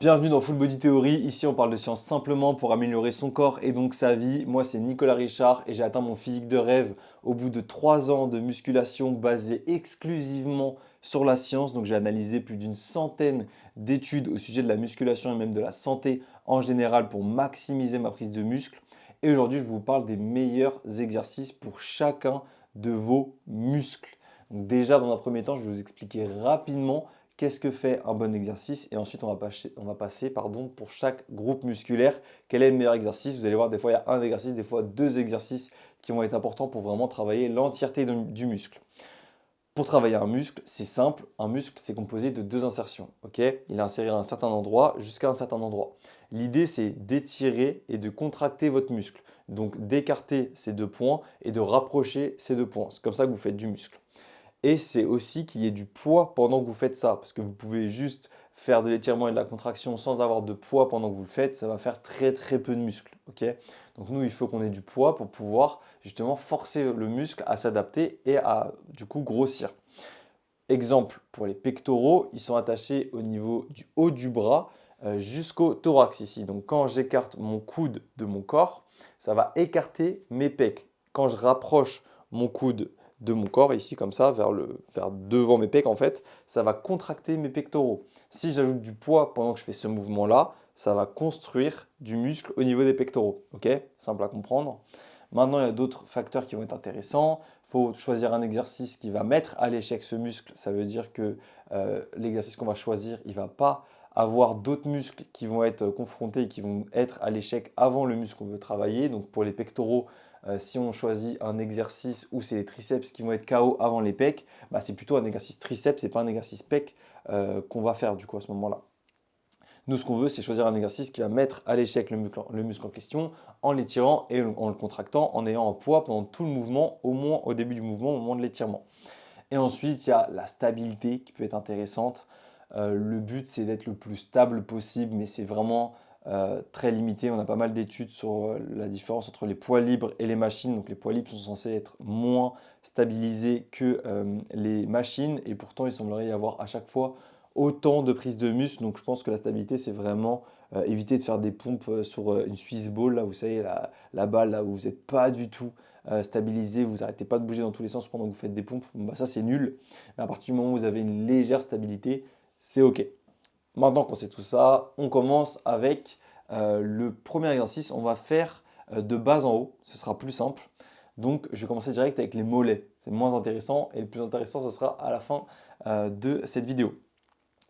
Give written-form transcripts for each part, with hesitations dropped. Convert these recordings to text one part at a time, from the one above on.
Bienvenue dans Full Body Theory. Ici, on parle de science simplement pour améliorer son corps et donc sa vie. Moi, c'est Nicolas Richard et j'ai atteint mon physique de rêve au bout de 3 ans de musculation basée exclusivement sur la science. Donc, j'ai analysé plus d'une centaine d'études au sujet de la musculation et même de la santé en général pour maximiser ma prise de muscle. Et aujourd'hui, je vous parle des meilleurs exercices pour chacun de vos muscles. Donc, déjà, dans un premier temps, je vais vous expliquer rapidement qu'est-ce que fait un bon exercice et ensuite on va passer pour chaque groupe musculaire, quel est le meilleur exercice. Vous allez voir, des fois il y a un exercice, des fois deux exercices qui vont être importants pour vraiment travailler l'entièreté du muscle. Pour travailler un muscle, c'est simple, un muscle c'est composé de deux insertions. Ok, il est inséré à un certain endroit jusqu'à un certain endroit. L'idée c'est d'étirer et de contracter votre muscle. Donc d'écarter ces deux points et de rapprocher ces deux points. C'est comme ça que vous faites du muscle. Et c'est aussi qu'il y ait du poids pendant que vous faites ça. Parce que vous pouvez juste faire de l'étirement et de la contraction sans avoir de poids pendant que vous le faites. Ça va faire très très peu de muscles. Ok, donc nous, il faut qu'on ait du poids pour pouvoir justement forcer le muscle à s'adapter et à du coup grossir. Exemple, pour les pectoraux, ils sont attachés au niveau du haut du bras jusqu'au thorax ici. Donc quand j'écarte mon coude de mon corps, ça va écarter mes pecs. Quand je rapproche mon coude de mon corps, ici comme ça, vers devant mes pecs en fait, ça va contracter mes pectoraux. Si j'ajoute du poids pendant que je fais ce mouvement-là, ça va construire du muscle au niveau des pectoraux. Ok, simple à comprendre. Maintenant, il y a d'autres facteurs qui vont être intéressants. Il faut choisir un exercice qui va mettre à l'échec ce muscle. Ça veut dire que l'exercice qu'on va choisir, il ne va pas avoir d'autres muscles qui vont être confrontés et qui vont être à l'échec avant le muscle qu'on veut travailler. Donc pour les pectoraux, si on choisit un exercice où c'est les triceps qui vont être KO avant les pecs, bah, c'est plutôt un exercice triceps et pas un exercice pec qu'on va faire du coup à ce moment-là. Nous, ce qu'on veut, c'est choisir un exercice qui va mettre à l'échec le muscle en question en l'étirant et en le contractant, en ayant un poids pendant tout le mouvement, au moins au début du mouvement, au moment de l'étirement. Et ensuite, il y a la stabilité qui peut être intéressante. Le but, c'est d'être le plus stable possible, mais c'est vraiment très limité. On a pas mal d'études sur la différence entre les poids libres et les machines. Donc les poids libres sont censés être moins stabilisés que les machines, et pourtant il semblerait y avoir à chaque fois autant de prise de muscle. Donc je pense que la stabilité, c'est vraiment éviter de faire des pompes sur une Swiss ball, là, vous savez, la balle, là où vous n'êtes pas du tout stabilisé, vous n'arrêtez pas de bouger dans tous les sens pendant que vous faites des pompes. Bon, bah, ça, c'est nul. Mais à partir du moment où vous avez une légère stabilité, c'est OK. Maintenant qu'on sait tout ça, on commence avec le premier exercice. On va faire de bas en haut. Ce sera plus simple. Donc, je vais commencer direct avec les mollets. C'est moins intéressant et le plus intéressant, ce sera à la fin de cette vidéo.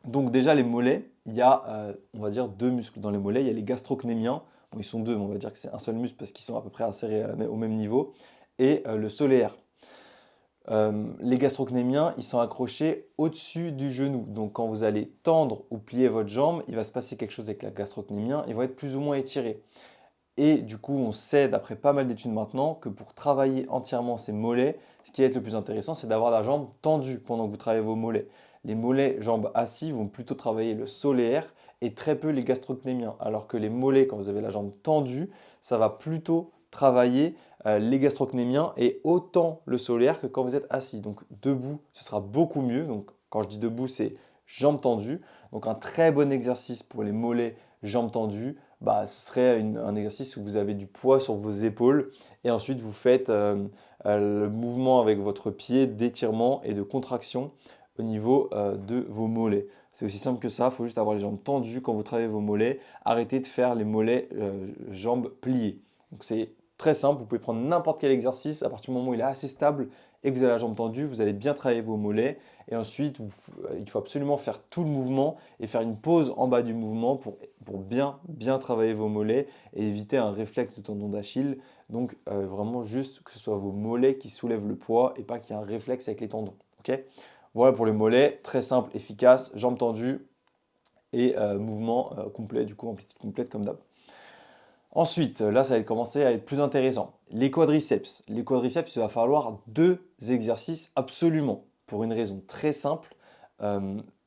Donc déjà, les mollets, il y a, on va dire, deux muscles dans les mollets. Il y a les gastrocnémiens. Bon, ils sont deux, mais on va dire que c'est un seul muscle parce qu'ils sont à peu près insérés au même niveau. Et le solaire. Les gastrocnémiens, ils sont accrochés au-dessus du genou. Donc quand vous allez tendre ou plier votre jambe, il va se passer quelque chose avec la gastrocnémien. Ils vont être plus ou moins étirés. Et du coup, on sait, d'après pas mal d'études maintenant, que pour travailler entièrement ces mollets, ce qui va être le plus intéressant, c'est d'avoir la jambe tendue pendant que vous travaillez vos mollets. Les mollets jambes assis vont plutôt travailler le solaire et très peu les gastrocnémiens. Alors que les mollets, quand vous avez la jambe tendue, ça va plutôt travailler les gastrocnémiens et autant le solaire que quand vous êtes assis. Donc debout, ce sera beaucoup mieux. Donc quand je dis debout, c'est jambes tendues. Donc un très bon exercice pour les mollets, jambes tendues, bah, ce serait un exercice où vous avez du poids sur vos épaules et ensuite vous faites le mouvement avec votre pied d'étirement et de contraction au niveau de vos mollets. C'est aussi simple que ça, il faut juste avoir les jambes tendues quand vous travaillez vos mollets. Arrêtez de faire les mollets jambes pliées. Donc c'est très simple, vous pouvez prendre n'importe quel exercice à partir du moment où il est assez stable et que vous avez la jambe tendue, vous allez bien travailler vos mollets. Et ensuite, il faut absolument faire tout le mouvement et faire une pause en bas du mouvement pour bien travailler vos mollets et éviter un réflexe de tendon d'Achille. Donc vraiment juste que ce soit vos mollets qui soulèvent le poids et pas qu'il y ait un réflexe avec les tendons. Ok, voilà pour les mollets, très simple, efficace, jambes tendues et mouvement complet, du coup amplitude complète comme d'hab. Ensuite, là, ça va commencer à être plus intéressant. Les quadriceps. Les quadriceps, il va falloir deux exercices absolument, pour une raison très simple.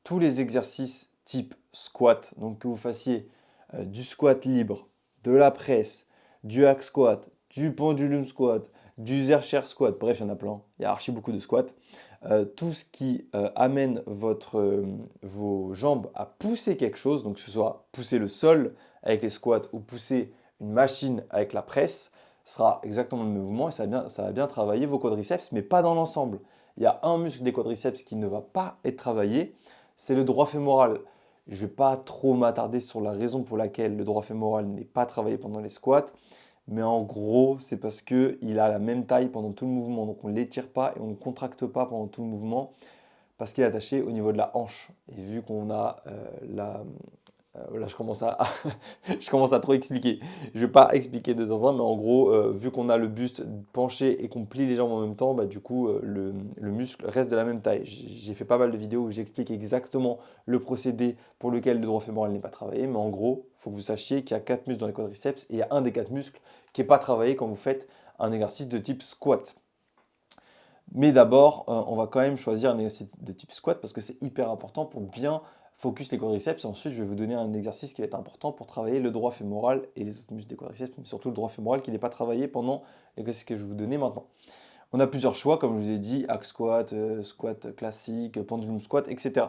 Tous les exercices type squat, donc que vous fassiez du squat libre, de la presse, du hack squat, du pendulum squat, du Zercher squat, bref, il y en a plein, il y a archi beaucoup de squats. Tout ce qui amène vos jambes à pousser quelque chose, donc que ce soit pousser le sol avec les squats ou pousser une machine avec la presse, sera exactement le même mouvement et ça va bien travailler vos quadriceps, mais pas dans l'ensemble. Il y a un muscle des quadriceps qui ne va pas être travaillé, c'est le droit fémoral. Je ne vais pas trop m'attarder sur la raison pour laquelle le droit fémoral n'est pas travaillé pendant les squats, mais en gros, c'est parce qu'il a la même taille pendant tout le mouvement. Donc on ne l'étire pas et on ne contracte pas pendant tout le mouvement parce qu'il est attaché au niveau de la hanche. Et vu qu'on a là, je commence à trop expliquer. Je ne vais pas expliquer de zinzin, mais en gros, vu qu'on a le buste penché et qu'on plie les jambes en même temps, bah, du coup, le muscle reste de la même taille. J'ai fait pas mal de vidéos où j'explique exactement le procédé pour lequel le droit fémoral n'est pas travaillé, mais en gros, il faut que vous sachiez qu'il y a 4 muscles dans les quadriceps et il y a un des 4 muscles qui n'est pas travaillé quand vous faites un exercice de type squat. Mais d'abord, on va quand même choisir un exercice de type squat parce que c'est hyper important pour bien focus les quadriceps. Ensuite, je vais vous donner un exercice qui va être important pour travailler le droit fémoral et les autres muscles des quadriceps, mais surtout le droit fémoral qui n'est pas travaillé pendant l'exercice que je vais vous donner maintenant. On a plusieurs choix, comme je vous ai dit, hack squat, squat classique, pendulum squat, etc.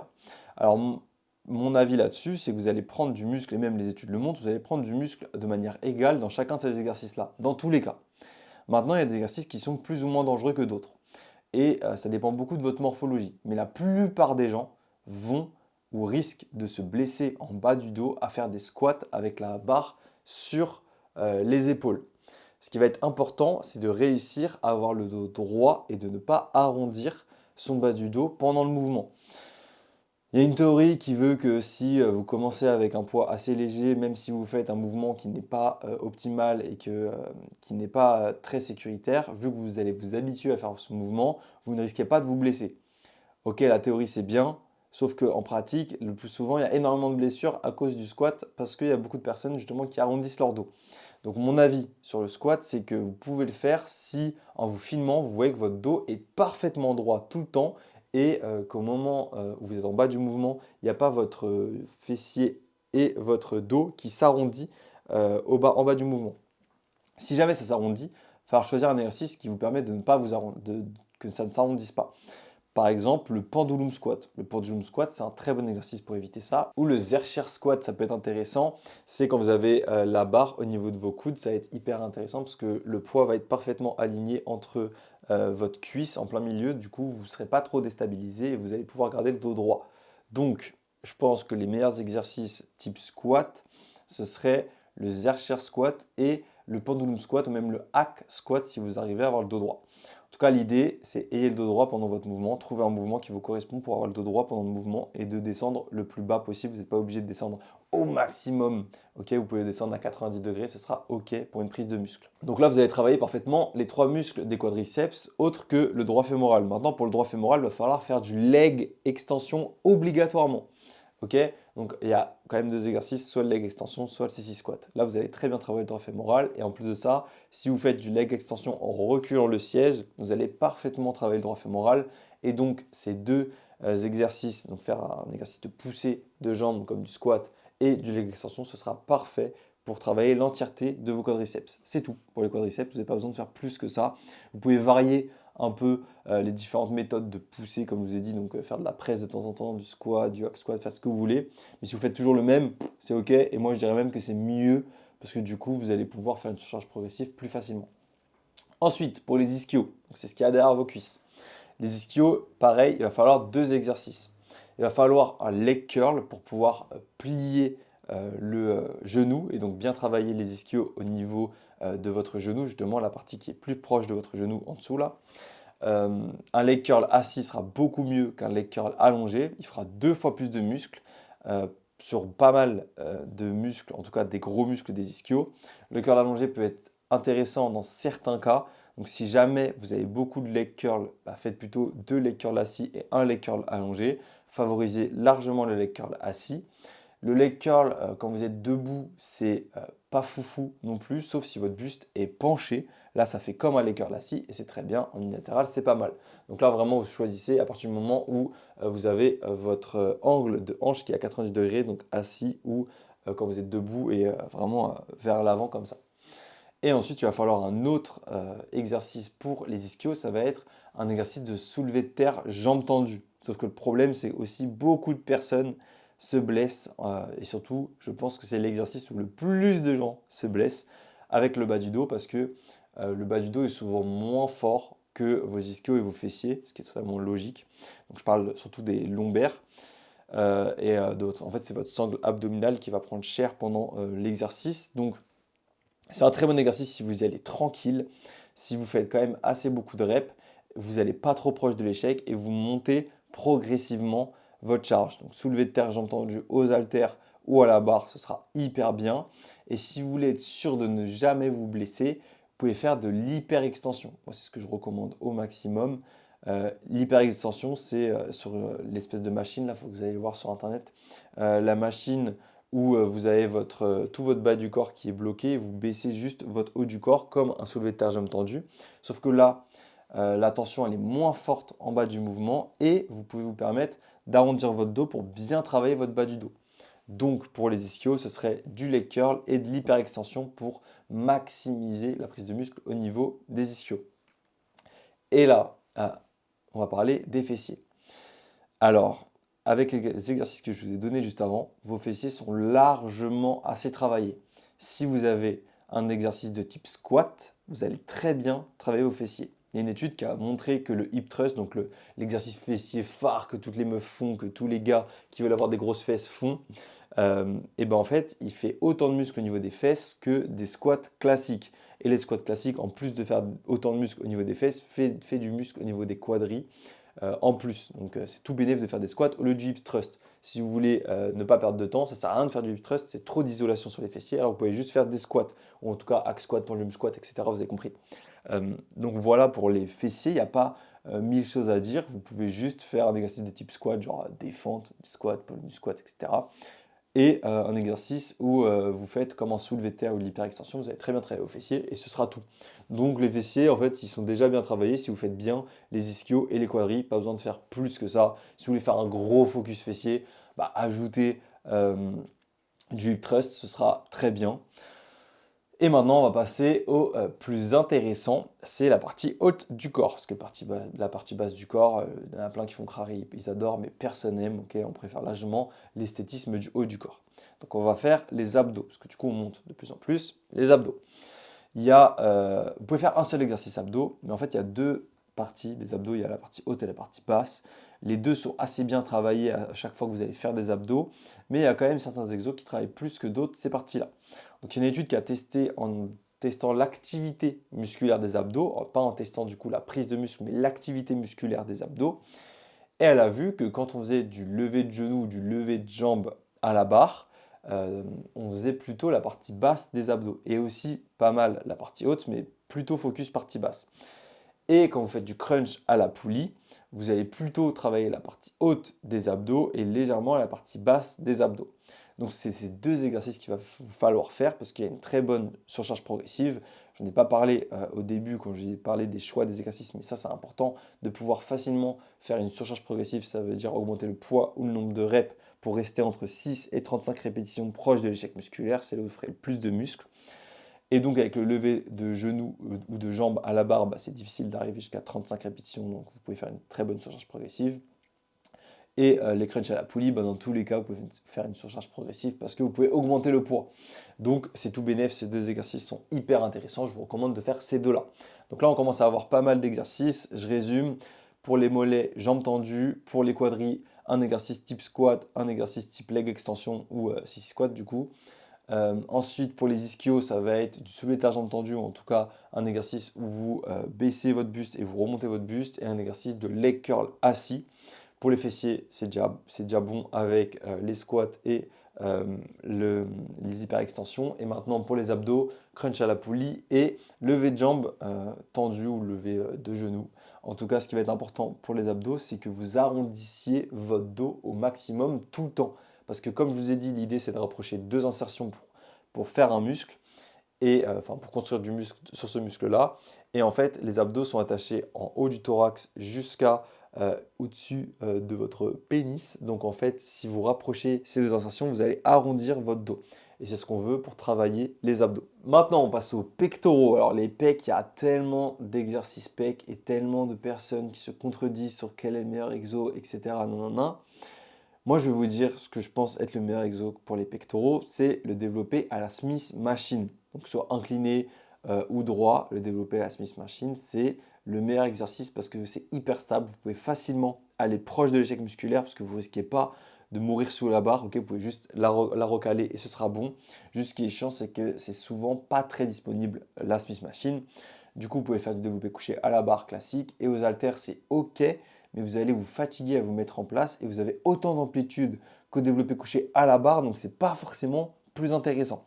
Alors, mon avis là-dessus, c'est que vous allez prendre du muscle, et même les études le montrent, vous allez prendre du muscle de manière égale dans chacun de ces exercices-là, dans tous les cas. Maintenant, il y a des exercices qui sont plus ou moins dangereux que d'autres. Et ça dépend beaucoup de votre morphologie. Mais la plupart des gens vont ou risquent de se blesser en bas du dos à faire des squats avec la barre sur les épaules. Ce qui va être important, c'est de réussir à avoir le dos droit et de ne pas arrondir son bas du dos pendant le mouvement. Il y a une théorie qui veut que si vous commencez avec un poids assez léger, même si vous faites un mouvement qui n'est pas optimal et qui n'est pas très sécuritaire, vu que vous allez vous habituer à faire ce mouvement, vous ne risquez pas de vous blesser. Ok, la théorie c'est bien, sauf qu'en pratique, le plus souvent, il y a énormément de blessures à cause du squat parce qu'il y a beaucoup de personnes justement qui arrondissent leur dos. Donc mon avis sur le squat, c'est que vous pouvez le faire si en vous filmant, vous voyez que votre dos est parfaitement droit tout le temps et qu'au moment où vous êtes en bas du mouvement, il n'y a pas votre fessier et votre dos qui s'arrondit en bas du mouvement. Si jamais ça s'arrondit, il va falloir choisir un exercice qui vous permet de ne pas que ça ne s'arrondisse pas. Par exemple, le pendulum squat. Le pendulum squat, c'est un très bon exercice pour éviter ça. Ou le Zercher squat, ça peut être intéressant. C'est quand vous avez la barre au niveau de vos coudes, ça va être hyper intéressant parce que le poids va être parfaitement aligné entre votre cuisse en plein milieu. Du coup, vous ne serez pas trop déstabilisé et vous allez pouvoir garder le dos droit. Donc, je pense que les meilleurs exercices type squat, ce serait le Zercher squat et le pendulum squat ou même le hack squat si vous arrivez à avoir le dos droit. En tout cas, l'idée, c'est ayez le dos droit pendant votre mouvement, trouver un mouvement qui vous correspond pour avoir le dos droit pendant le mouvement et de descendre le plus bas possible. Vous n'êtes pas obligé de descendre au maximum. Ok, vous pouvez descendre à 90 degrés, ce sera ok pour une prise de muscle. Donc là, vous allez travailler parfaitement les 3 muscles des quadriceps, autres que le droit fémoral. Maintenant, pour le droit fémoral, il va falloir faire du leg extension obligatoirement. Ok, donc il y a quand même 2 exercices, soit le leg extension, soit le CC squat. Là, vous allez très bien travailler le droit fémoral. Et en plus de ça, si vous faites du leg extension en reculant le siège, vous allez parfaitement travailler le droit fémoral. Et donc, ces 2 exercices, donc faire un exercice de poussée de jambes comme du squat et du leg extension, ce sera parfait pour travailler l'entièreté de vos quadriceps. C'est tout pour les quadriceps, vous n'avez pas besoin de faire plus que ça. Vous pouvez varier un peu les différentes méthodes de pousser, comme je vous ai dit, donc faire de la presse de temps en temps, du squat, du hack squat, faire ce que vous voulez. Mais si vous faites toujours le même, c'est ok. Et moi, je dirais même que c'est mieux parce que du coup, vous allez pouvoir faire une surcharge progressive plus facilement. Ensuite, pour les ischios, c'est ce qu'il y a derrière vos cuisses. Les ischios, pareil, il va falloir 2 exercices. Il va falloir un leg curl pour pouvoir plier le genou et donc bien travailler les ischios au niveau de votre genou, justement la partie qui est plus proche de votre genou en dessous là. Un leg curl assis sera beaucoup mieux qu'un leg curl allongé. Il fera 2 fois plus de muscles sur pas mal de muscles, en tout cas des gros muscles des ischios. Le curl allongé peut être intéressant dans certains cas. Donc si jamais vous avez beaucoup de leg curl, faites plutôt 2 leg curls assis et un leg curl allongé. Favorisez largement le leg curl assis. Le leg curl, quand vous êtes debout, c'est pas foufou non plus, sauf si votre buste est penché. Là, ça fait comme un leg curl assis et c'est très bien. En unilatéral, c'est pas mal. Donc là, vraiment, vous choisissez à partir du moment où vous avez votre angle de hanche qui est à 90 degrés, donc assis ou quand vous êtes debout et vraiment vers l'avant comme ça. Et ensuite, il va falloir un autre exercice pour les ischios, ça va être un exercice de soulevé de terre jambes tendues. Sauf que le problème, c'est aussi beaucoup de personnes se blessent et surtout, je pense que c'est l'exercice où le plus de gens se blessent avec le bas du dos parce que le bas du dos est souvent moins fort que vos ischios et vos fessiers, ce qui est totalement logique. Donc je parle surtout des lombaires d'autres. En fait, c'est votre sangle abdominale qui va prendre cher pendant l'exercice. Donc c'est un très bon exercice si vous y allez tranquille, si vous faites quand même assez beaucoup de reps, vous n'allez pas trop proche de l'échec et vous montez progressivement votre charge. Donc soulevé de terre, jambes tendues aux haltères ou à la barre, ce sera hyper bien. Et si vous voulez être sûr de ne jamais vous blesser, vous pouvez faire de l'hyperextension. Moi, c'est ce que je recommande au maximum. L'hyperextension, c'est sur l'espèce de machine, là, il faut que vous allez voir sur Internet. La machine où vous avez tout votre bas du corps qui est bloqué, vous baissez juste votre haut du corps comme un soulevé de terre jambes tendues. Sauf que là, la tension elle est moins forte en bas du mouvement et vous pouvez vous permettre d'arrondir votre dos pour bien travailler votre bas du dos. Donc pour les ischios, ce serait du leg curl et de l'hyperextension pour maximiser la prise de muscle au niveau des ischios. Et là, on va parler des fessiers. Alors, avec les exercices que je vous ai donnés juste avant, vos fessiers sont largement assez travaillés. Si vous avez un exercice de type squat, vous allez très bien travailler vos fessiers. Il y a une étude qui a montré que le hip thrust, donc l'exercice fessier phare que toutes les meufs font, que tous les gars qui veulent avoir des grosses fesses font, et ben en fait, il fait autant de muscles au niveau des fesses que des squats classiques. Et les squats classiques, en plus de faire autant de muscles au niveau des fesses, fait du muscle au niveau des quadris en plus. Donc c'est tout bénéfice de faire des squats au lieu du hip thrust. Si vous voulez ne pas perdre de temps, ça ne sert à rien de faire du hip thrust, c'est trop d'isolation sur les fessiers, alors vous pouvez juste faire des squats, ou en tout cas hack squat, pendulum squat, etc. Vous avez compris. Donc voilà pour les fessiers, il n'y a pas mille choses à dire, vous pouvez juste faire un exercice de type squat, genre défente, squat, pendulum squat, etc. Et un exercice où vous faites comme un soulevé de terre ou de l'hyperextension, vous allez très bien travailler aux fessiers et ce sera tout. Donc les fessiers, en fait, ils sont déjà bien travaillés si vous faites bien les ischios et les quadris, pas besoin de faire plus que ça. Si vous voulez faire un gros focus fessier, bah, ajoutez du hip thrust, ce sera très bien. Et maintenant, on va passer au plus intéressant, c'est la partie haute du corps. Parce que la partie basse du corps, il y en a plein qui font crari, ils adorent, mais personne n'aime. Ok, on préfère largement l'esthétisme du haut du corps. Donc on va faire les abdos, parce que du coup on monte de plus en plus les abdos. Vous pouvez faire un seul exercice abdos, mais en fait il y a deux parties des abdos, il y a la partie haute et la partie basse. Les deux sont assez bien travaillés à chaque fois que vous allez faire des abdos, mais il y a quand même certains exos qui travaillent plus que d'autres ces parties-là. Donc il y a une étude qui a testé en testant l'activité musculaire des abdos, pas en testant du coup la prise de muscle, mais l'activité musculaire des abdos. Et elle a vu que quand on faisait du lever de genou ou du lever de jambe à la barre, on faisait plutôt la partie basse des abdos. Et aussi pas mal la partie haute, mais plutôt focus partie basse. Et quand vous faites du crunch à la poulie, vous allez plutôt travailler la partie haute des abdos et légèrement la partie basse des abdos. Donc c'est ces deux exercices qu'il va vous falloir faire parce qu'il y a une très bonne surcharge progressive. Je n'ai pas parlé au début quand j'ai parlé des choix des exercices, mais ça c'est important de pouvoir facilement faire une surcharge progressive. Ça veut dire augmenter le poids ou le nombre de reps pour rester entre 6 et 35 répétitions proches de l'échec musculaire. C'est là où vous ferez le plus de muscles. Et donc avec le lever de genoux ou de jambes à la barre, bah, c'est difficile d'arriver jusqu'à 35 répétitions, donc vous pouvez faire une très bonne surcharge progressive. Et les crunchs à la poulie, bah, dans tous les cas, vous pouvez faire une surcharge progressive parce que vous pouvez augmenter le poids. Donc c'est tout bénéf, ces deux exercices sont hyper intéressants, je vous recommande de faire ces deux-là. Donc là on commence à avoir pas mal d'exercices, je résume. Pour les mollets, jambes tendues, pour les quadris, un exercice type squat, un exercice type leg extension ou sissy squat du coup. Ensuite, pour les ischios, ça va être du soulevé de terre jambes tendues, ou en tout cas un exercice où vous baissez votre buste et vous remontez votre buste, et un exercice de leg curl assis. Pour les fessiers, c'est déjà bon avec les squats et les hyperextensions. Et maintenant, pour les abdos, crunch à la poulie et lever de jambes tendu ou lever de genoux. En tout cas, ce qui va être important pour les abdos, c'est que vous arrondissiez votre dos au maximum tout le temps. Parce que comme je vous ai dit, l'idée c'est de rapprocher deux insertions pour faire un muscle, et enfin pour construire du muscle sur ce muscle-là. Et en fait, les abdos sont attachés en haut du thorax jusqu'à au-dessus de votre pénis. Donc en fait, si vous rapprochez ces deux insertions, vous allez arrondir votre dos. Et c'est ce qu'on veut pour travailler les abdos. Maintenant, on passe aux pectoraux. Alors les pecs, il y a tellement d'exercices pecs et tellement de personnes qui se contredisent sur quel est le meilleur exo, etc. Non, non, non. Moi, je vais vous dire ce que je pense être le meilleur exo pour les pectoraux, c'est le développer à la Smith Machine. Donc soit incliné ou droit, le développer à la Smith Machine, c'est le meilleur exercice parce que c'est hyper stable. Vous pouvez facilement aller proche de l'échec musculaire parce que vous ne risquez pas de mourir sous la barre. Ok, vous pouvez juste la recaler et ce sera bon. Juste ce qui est chiant, c'est que c'est souvent pas très disponible la Smith Machine. Du coup, vous pouvez faire du développé couché à la barre classique et aux haltères, c'est ok, mais vous allez vous fatiguer à vous mettre en place et vous avez autant d'amplitude qu'au développé couché à la barre, donc c'est pas forcément plus intéressant.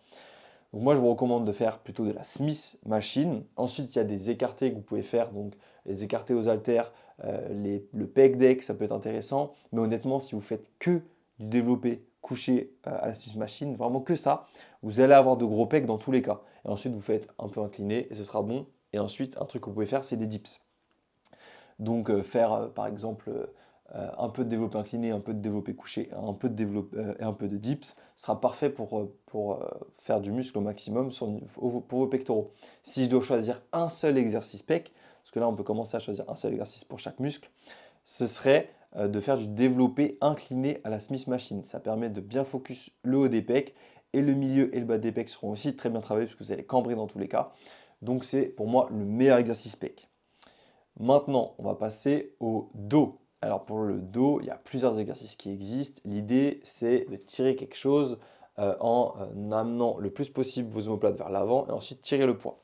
Donc moi, je vous recommande de faire plutôt de la Smith Machine. Ensuite, il y a des écartés que vous pouvez faire, donc les écartés aux haltères, le pec deck, ça peut être intéressant. Mais honnêtement, si vous faites que du développé couché à la Smith Machine, vraiment que ça, vous allez avoir de gros pecs dans tous les cas. Et ensuite, vous faites un peu incliné et ce sera bon. Et ensuite, un truc que vous pouvez faire, c'est des dips. Donc faire par exemple un peu de développé incliné, un peu de développé couché, un peu de développé, et un peu de dips sera parfait pour faire du muscle au maximum pour vos pectoraux. Si je dois choisir un seul exercice pec, parce que là on peut commencer à choisir un seul exercice pour chaque muscle, ce serait de faire du développé incliné à la Smith Machine. Ça permet de bien focus le haut des pecs et le milieu et le bas des pecs seront aussi très bien travaillés parce que vous allez cambrer dans tous les cas. Donc c'est pour moi le meilleur exercice pec. Maintenant, on va passer au dos. Alors pour le dos, il y a plusieurs exercices qui existent. L'idée, c'est de tirer quelque chose en amenant le plus possible vos omoplates vers l'avant et ensuite tirer le poids.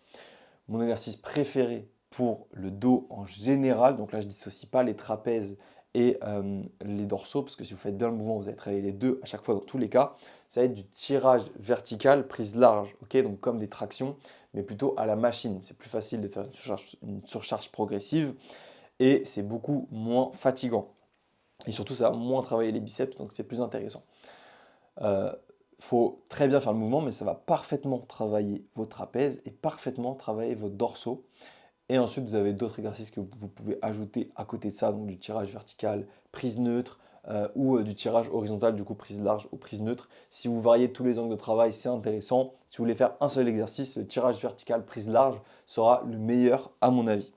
Mon exercice préféré pour le dos en général, donc là je ne dissocie pas les trapèzes et les dorsaux, parce que si vous faites bien le mouvement, vous allez travailler les deux à chaque fois dans tous les cas, ça va être du tirage vertical, prise large, ok, donc comme des tractions, mais plutôt à la machine. C'est plus facile de faire une surcharge progressive et c'est beaucoup moins fatigant. Et surtout, ça va moins travailler les biceps, donc c'est plus intéressant. Faut très bien faire le mouvement, mais ça va parfaitement travailler vos trapèzes et parfaitement travailler vos dorsaux. Et ensuite, vous avez d'autres exercices que vous pouvez ajouter à côté de ça, donc du tirage vertical, prise neutre, ou du tirage horizontal, du coup prise large ou prise neutre. Si vous variez tous les angles de travail, c'est intéressant. Si vous voulez faire un seul exercice, le tirage vertical, prise large sera le meilleur à mon avis.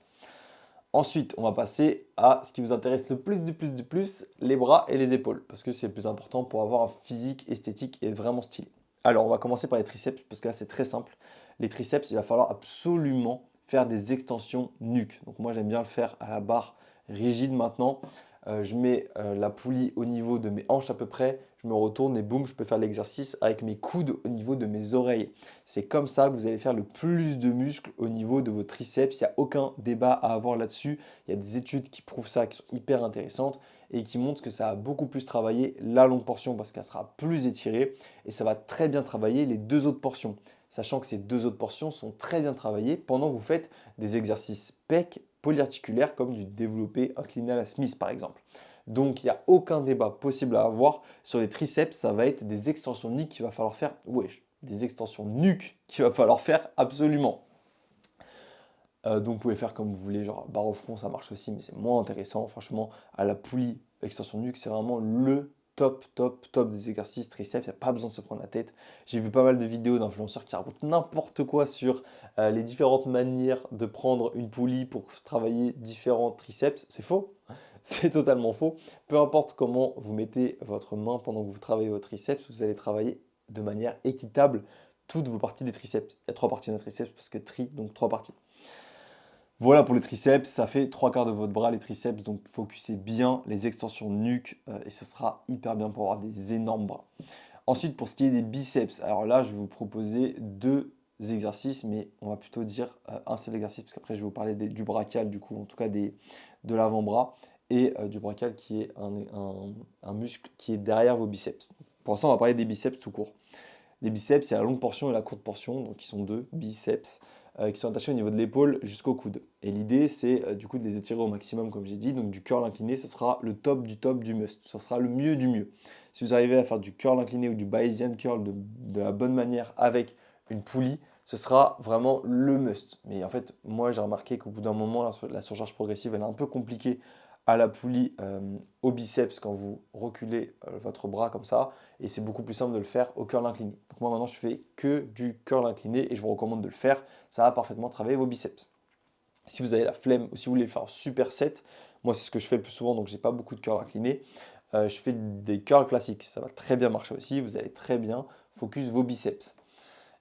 Ensuite, on va passer à ce qui vous intéresse le plus, du plus, les bras et les épaules, parce que c'est le plus important pour avoir un physique esthétique et vraiment stylé. Alors, on va commencer par les triceps, parce que là, c'est très simple. Les triceps, il va falloir absolument faire des extensions nuque. Donc moi, j'aime bien le faire à la barre rigide maintenant. Je mets la poulie au niveau de mes hanches à peu près, je me retourne et boum, je peux faire l'exercice avec mes coudes au niveau de mes oreilles. C'est comme ça que vous allez faire le plus de muscles au niveau de vos triceps. Il n'y a aucun débat à avoir là-dessus. Il y a des études qui prouvent ça, qui sont hyper intéressantes et qui montrent que ça a beaucoup plus travaillé la longue portion parce qu'elle sera plus étirée et ça va très bien travailler les deux autres portions. Sachant que ces deux autres portions sont très bien travaillées pendant que vous faites des exercices pecs polyarticulaires comme du développé incliné à la Smith par exemple. Donc il n'y a aucun débat possible à avoir. Sur les triceps, ça va être des extensions nuque qu'il va falloir faire. Wesh, des extensions nuque qu'il va falloir faire absolument. Donc vous pouvez faire comme vous voulez, genre barre au front, ça marche aussi, mais c'est moins intéressant. Franchement, à la poulie, extension nuque, c'est vraiment le top des exercices triceps. Il n'y a pas besoin de se prendre la tête. J'ai vu pas mal de vidéos d'influenceurs qui racontent n'importe quoi sur les différentes manières de prendre une poulie pour travailler différents triceps. C'est faux. C'est totalement faux. Peu importe comment vous mettez votre main pendant que vous travaillez votre triceps, vous allez travailler de manière équitable toutes vos parties des triceps. Il y a trois parties d'un triceps parce que tri, donc trois parties. Voilà pour les triceps, ça fait trois quarts de votre bras les triceps, donc focussez bien les extensions nuque et ce sera hyper bien pour avoir des énormes bras. Ensuite, pour ce qui est des biceps, alors là, je vais vous proposer deux exercices, mais on va plutôt dire un seul exercice, parce qu'après, je vais vous parler du brachial, du coup, en tout cas de l'avant-bras, et du brachial qui est un muscle qui est derrière vos biceps. Pour l'instant, on va parler des biceps tout court. Les biceps, il y a la longue portion et la courte portion, donc ils sont deux biceps qui sont attachés au niveau de l'épaule jusqu'au coude. Et l'idée, c'est du coup de les étirer au maximum, comme j'ai dit. Donc du curl incliné, ce sera le top du must. Ce sera le mieux du mieux. Si vous arrivez à faire du curl incliné ou du Bayesian curl de la bonne manière avec une poulie, ce sera vraiment le must. Mais en fait, moi, j'ai remarqué qu'au bout d'un moment, la surcharge progressive, elle est un peu compliquée à la poulie au biceps quand vous reculez votre bras comme ça. Et c'est beaucoup plus simple de le faire au curl incliné. Donc moi maintenant je fais que du curl incliné et je vous recommande de le faire. Ça va parfaitement travailler vos biceps. Si vous avez la flemme ou si vous voulez le faire en superset, moi c'est ce que je fais le plus souvent, donc j'ai pas beaucoup de curl incliné. Je fais des curls classiques, ça va très bien marcher aussi. Vous allez très bien focus vos biceps.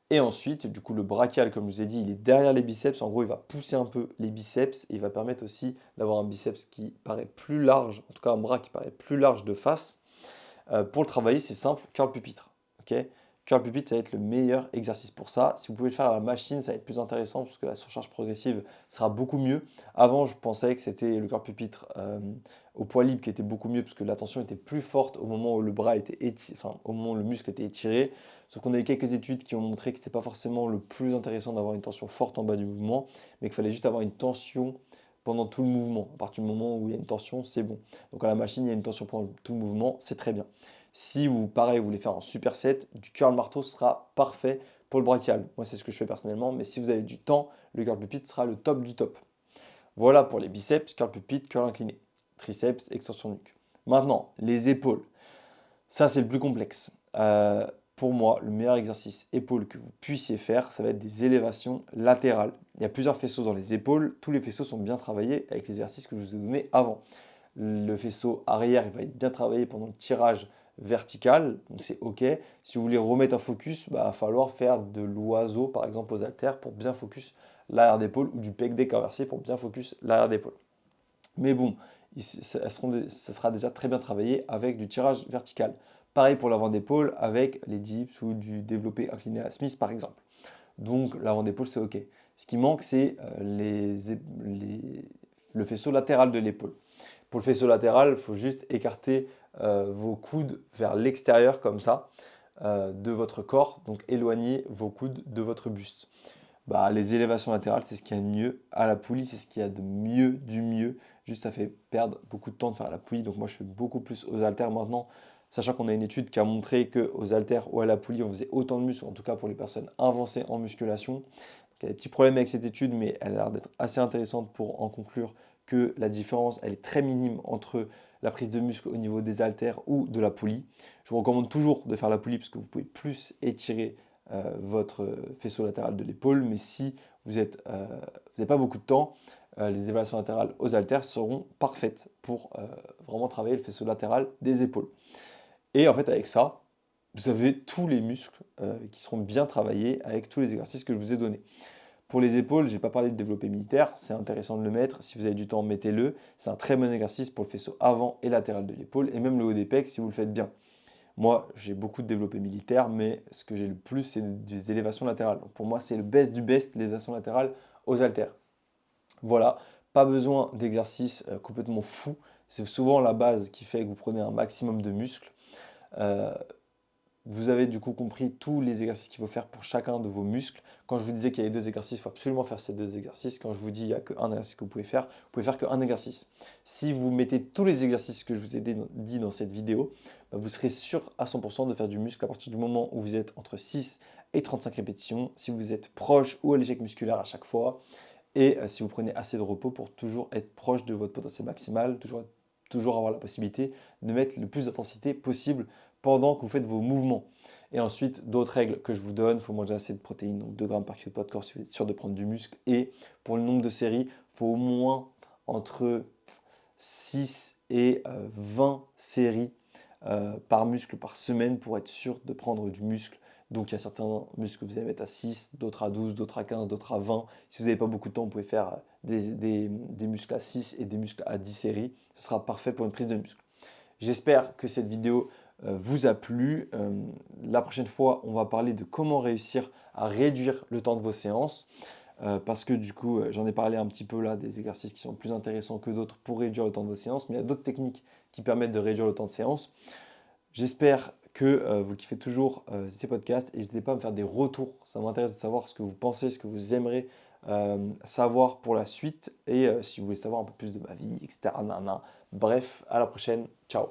Et ensuite, du coup, le brachial, comme je vous ai dit, il est derrière les biceps. En gros, il va pousser un peu les biceps et il va permettre aussi d'avoir un biceps qui paraît plus large, en tout cas un bras qui paraît plus large de face. Pour le travailler, c'est simple, curl pupitre. Ok, curl pupitre, ça va être le meilleur exercice pour ça. Si vous pouvez le faire à la machine, ça va être plus intéressant parce que la surcharge progressive sera beaucoup mieux. Avant, je pensais que c'était le curl pupitre au poids libre qui était beaucoup mieux parce que la tension était plus forte au moment où le bras était enfin, au moment où le muscle était étiré. Sauf qu'on a eu quelques études qui ont montré que ce n'était pas forcément le plus intéressant d'avoir une tension forte en bas du mouvement, mais qu'il fallait juste avoir une tension pendant tout le mouvement. À partir du moment où il y a une tension, c'est bon. Donc à la machine, il y a une tension pendant tout le mouvement, c'est très bien. Si vous, pareil, vous voulez faire en superset, du curl marteau sera parfait pour le brachial. Moi, c'est ce que je fais personnellement, mais si vous avez du temps, le curl pupitre sera le top du top. Voilà pour les biceps, curl pupitre, curl incliné. Triceps, extension nuque. Maintenant, les épaules. Ça, c'est le plus complexe. Pour moi, le meilleur exercice épaule que vous puissiez faire, ça va être des élévations latérales. Il y a plusieurs faisceaux dans les épaules. Tous les faisceaux sont bien travaillés avec les exercices que je vous ai donnés avant. Le faisceau arrière, il va être bien travaillé pendant le tirage vertical, donc c'est OK. Si vous voulez remettre un focus, il va falloir faire de l'oiseau, par exemple aux haltères, pour bien focus l'arrière d'épaule, ou du pec deck inversé pour bien focus l'arrière d'épaule. Mais bon, ça sera déjà très bien travaillé avec du tirage vertical. Pareil pour l'avant d'épaule avec les dips ou du développé incliné à la Smith par exemple. Donc l'avant d'épaule c'est OK. Ce qui manque c'est le faisceau latéral de l'épaule. Pour le faisceau latéral, il faut juste écarter vos coudes vers l'extérieur comme ça de votre corps. Donc éloigner vos coudes de votre buste. Bah, les élévations latérales, c'est ce qu'il y a de mieux. À la poulie, c'est ce qu'il y a de mieux, du mieux. Juste, ça fait perdre beaucoup de temps de faire la poulie. Donc moi, je fais beaucoup plus aux haltères maintenant, sachant qu'on a une étude qui a montré qu'aux haltères ou à la poulie, on faisait autant de muscles, en tout cas pour les personnes avancées en musculation. Donc, il y a des petits problèmes avec cette étude, mais elle a l'air d'être assez intéressante pour en conclure que la différence, elle est très minime entre la prise de muscle au niveau des haltères ou de la poulie. Je vous recommande toujours de faire la poulie parce que vous pouvez plus étirer votre faisceau latéral de l'épaule, mais si vous n'avez pas beaucoup de temps, les élévations latérales aux haltères seront parfaites pour vraiment travailler le faisceau latéral des épaules. Et en fait, avec ça, vous avez tous les muscles qui seront bien travaillés avec tous les exercices que je vous ai donnés. Pour les épaules, je n'ai pas parlé de développé militaire, c'est intéressant de le mettre. Si vous avez du temps, mettez-le. C'est un très bon exercice pour le faisceau avant et latéral de l'épaule, et même le haut des pecs si vous le faites bien. Moi, j'ai beaucoup de développé militaire, mais ce que j'ai le plus, c'est des élévations latérales. Donc pour moi, c'est le best du best, l'élévation latérale aux haltères. Voilà, pas besoin d'exercices complètement fous. C'est souvent la base qui fait que vous prenez un maximum de muscles. Euh, vous avez du coup compris tous les exercices qu'il faut faire pour chacun de vos muscles. Quand je vous disais qu'il y avait deux exercices, il faut absolument faire ces deux exercices. Quand je vous dis qu'il n'y a qu'un exercice que vous pouvez faire qu'un exercice. Si vous mettez tous les exercices que je vous ai dit dans cette vidéo, bah, vous serez sûr à 100% de faire du muscle à partir du moment où vous êtes entre 6 et 35 répétitions, si vous êtes proche ou à l'échec musculaire à chaque fois, et si vous prenez assez de repos pour toujours être proche de votre potentiel maximal, toujours avoir la possibilité de mettre le plus d'intensité possible pendant que vous faites vos mouvements. Et ensuite, d'autres règles que je vous donne, il faut manger assez de protéines, donc 2 grammes par kilo de poids de corps si vous êtes sûr de prendre du muscle. Et pour le nombre de séries, il faut au moins entre 6 et 20 séries par muscle par semaine pour être sûr de prendre du muscle. Donc il y a certains muscles que vous allez mettre à 6, d'autres à 12, d'autres à 15, d'autres à 20. Si vous n'avez pas beaucoup de temps, vous pouvez faire des muscles à 6 et des muscles à 10 séries. Ce sera parfait pour une prise de muscle. J'espère que cette vidéo vous a plu. La prochaine fois, on va parler de comment réussir à réduire le temps de vos séances. Parce que du coup, j'en ai parlé un petit peu là, des exercices qui sont plus intéressants que d'autres pour réduire le temps de vos séances. Mais il y a d'autres techniques qui permettent de réduire le temps de séance. J'espère que vous kiffez toujours ces podcasts. N'hésitez pas à me faire des retours. Ça m'intéresse de savoir ce que vous pensez, ce que vous aimeriez savoir pour la suite. Et si vous voulez savoir un peu plus de ma vie, etc. Bref, à la prochaine. Ciao.